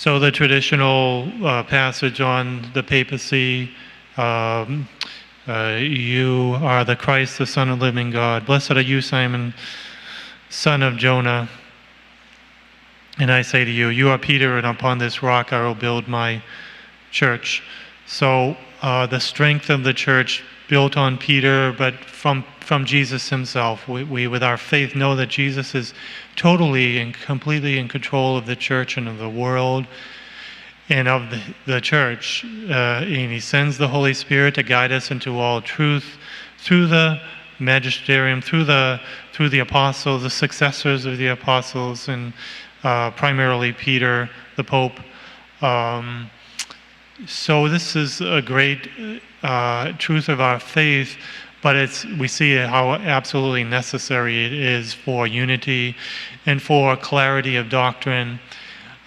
So the traditional passage on the papacy, you are the Christ, the Son of the living God. Blessed are you, Simon, son of Jonah. And I say to you, you are Peter, and upon this rock I will build my church. So the strength of the church built on Peter, but from Jesus himself. We, with our faith, know that Jesus is totally and completely in control of the church and of the world and of the church. And he sends the Holy Spirit to guide us into all truth through the magisterium, through the apostles, the successors of the apostles, and primarily Peter, the Pope. So this is a great truth of our faith, but we see how absolutely necessary it is for unity and for clarity of doctrine,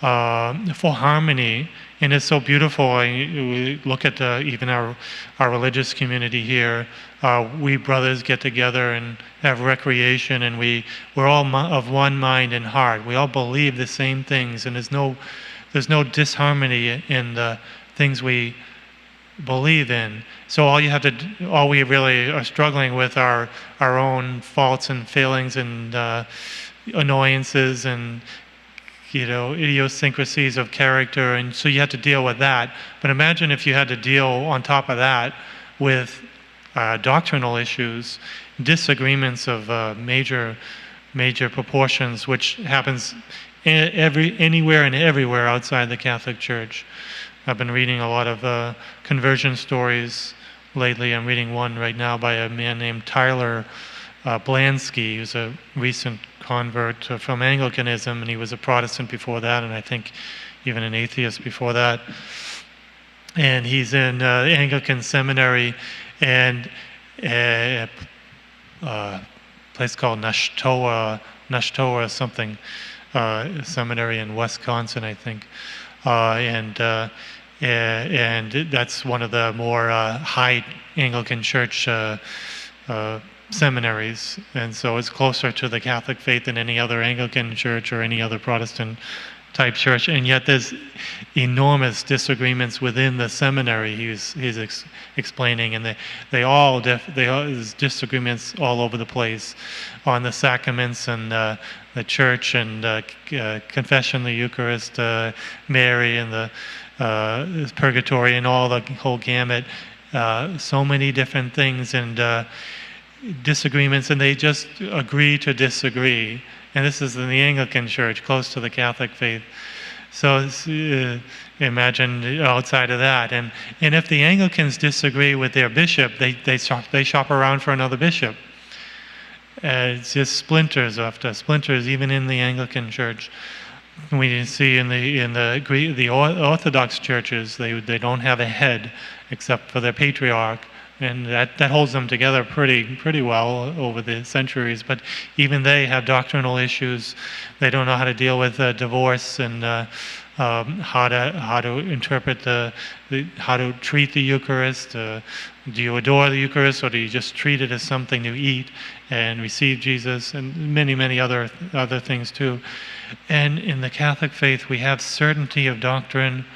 for harmony. And it's so beautiful. We look at even our religious community here. We brothers get together and have recreation, and we're all of one mind and heart. We all believe the same things, and there's no disharmony in the things we believe in. So all we really are struggling with are our own faults and failings and annoyances and idiosyncrasies of character, and so you have to deal with that. But imagine if you had to deal on top of that with doctrinal issues, disagreements of major proportions, which happens anywhere and everywhere outside the Catholic Church. I've been reading a lot of conversion stories lately. I'm reading one right now by a man named Tyler Blansky, who's a recent convert from Anglicanism, and he was a Protestant before that, and I think even an atheist before that. And he's in Anglican seminary, and a place called Nashtoa something, seminary in Wisconsin, I think. And that's one of the more high Anglican Church seminaries, and so it's closer to the Catholic faith than any other Anglican church or any other Protestant type church, and yet there's enormous disagreements within the seminary he's explaining, and there's disagreements all over the place on the sacraments and the church and confession, the Eucharist, Mary, and the purgatory, and all the whole gamut. So many different things and disagreements, and they just agree to disagree. And this is in the Anglican Church, close to the Catholic faith. So imagine outside of that. And if the Anglicans disagree with their bishop, they shop around for another bishop. It's just splinters after splinters, even in the Anglican Church. We see in the Orthodox churches, they don't have a head except for their patriarch. And that holds them together pretty well over the centuries. But even they have doctrinal issues. They don't know how to deal with divorce and how to interpret how to treat the Eucharist. Do you adore the Eucharist, or do you just treat it as something to eat and receive Jesus, and many other things too. And in the Catholic faith, we have certainty of doctrine.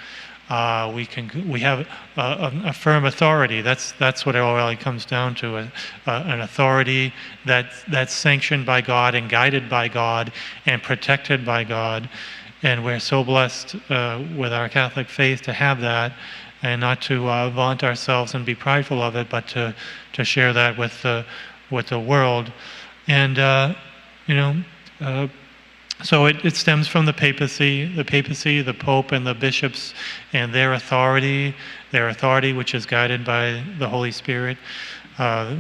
We have a firm authority. That's what it all really comes down to: an authority that's sanctioned by God and guided by God and protected by God. And we're so blessed with our Catholic faith to have that, and not to vaunt ourselves and be prideful of it, but to share that with the world. And so it stems from the papacy, the Pope, and the bishops, and their authority which is guided by the Holy Spirit, the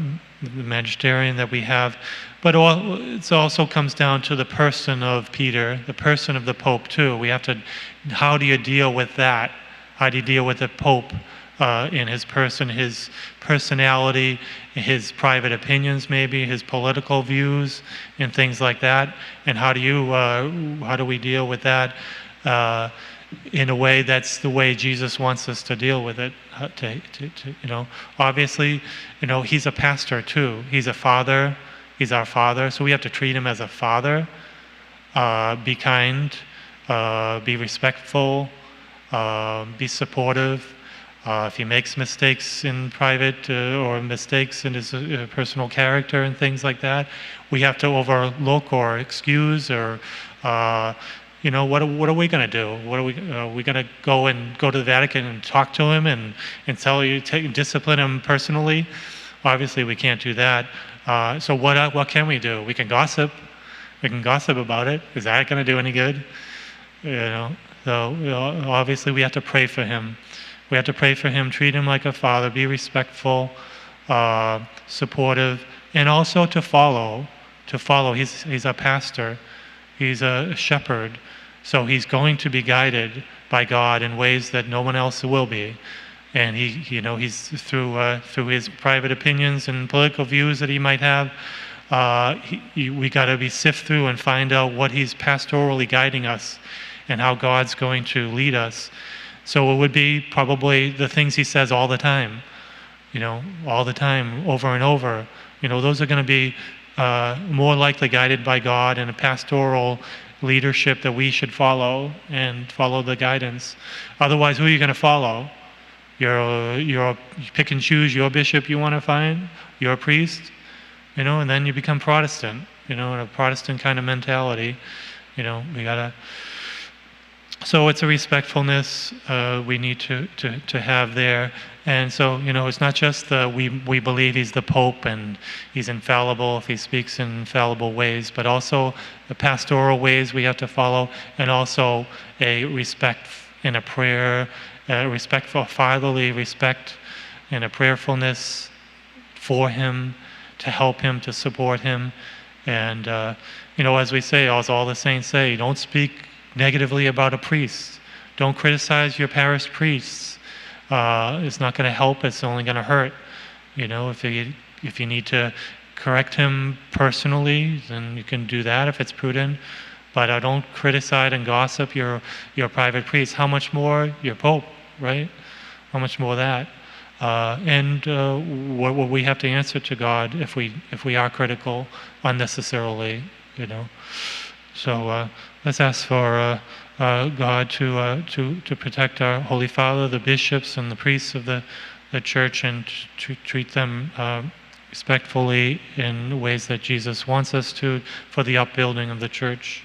magisterium that we have. But it also comes down to the person of Peter, the person of the Pope too. How do you deal with that? How do you deal with the Pope in his person, his personality, his private opinions, maybe his political views and things like that? And how do we deal with that in a way that's the way Jesus wants us to deal with it? Obviously, he's a pastor too. He's a father. He's our father, so we have to treat him as a father. Be kind, be respectful, be supportive. If he makes mistakes in private or mistakes in his personal character and things like that, we have to overlook or excuse or, what are we going to do? What are we going to go to the Vatican and talk to him and tell you, discipline him personally? Obviously, we can't do that. So what can we do? We can gossip. We can gossip about it. Is that going to do any good? So obviously we have to pray for him. We have to pray for him, treat him like a father, be respectful, supportive, and also to follow. He's a pastor. He's a shepherd. So he's going to be guided by God in ways that no one else will be. And he's through his private opinions and political views that he might have, we got to sift through and find out what he's pastorally guiding us and how God's going to lead us. So it would be probably the things he says all the time, all the time, over and over. Those are going to be more likely guided by God and a pastoral leadership that we should follow and follow the guidance. Otherwise, who are you going to follow? You pick and choose your bishop you want to find, your priest, and then you become Protestant, a Protestant kind of mentality. We gotta. So it's a respectfulness we need to have there. And so, it's not just we believe he's the Pope and he's infallible if he speaks in infallible ways, but also the pastoral ways we have to follow, and also a respect in a prayer, respectful fatherly respect and a prayerfulness for him, to help him, to support him. And, as we say, as all the saints say, don't speak negatively about a priest. Don't criticize your parish priests. It's not going to help. It's only going to hurt. If you need to correct him personally, then you can do that if it's prudent. But don't criticize and gossip your private priest. How much more your Pope, right? How much more that? And what will we have to answer to God if we are critical unnecessarily? So let's ask for God to protect our Holy Father, the bishops and the priests of the church, and to treat them respectfully in ways that Jesus wants us to, for the upbuilding of the church.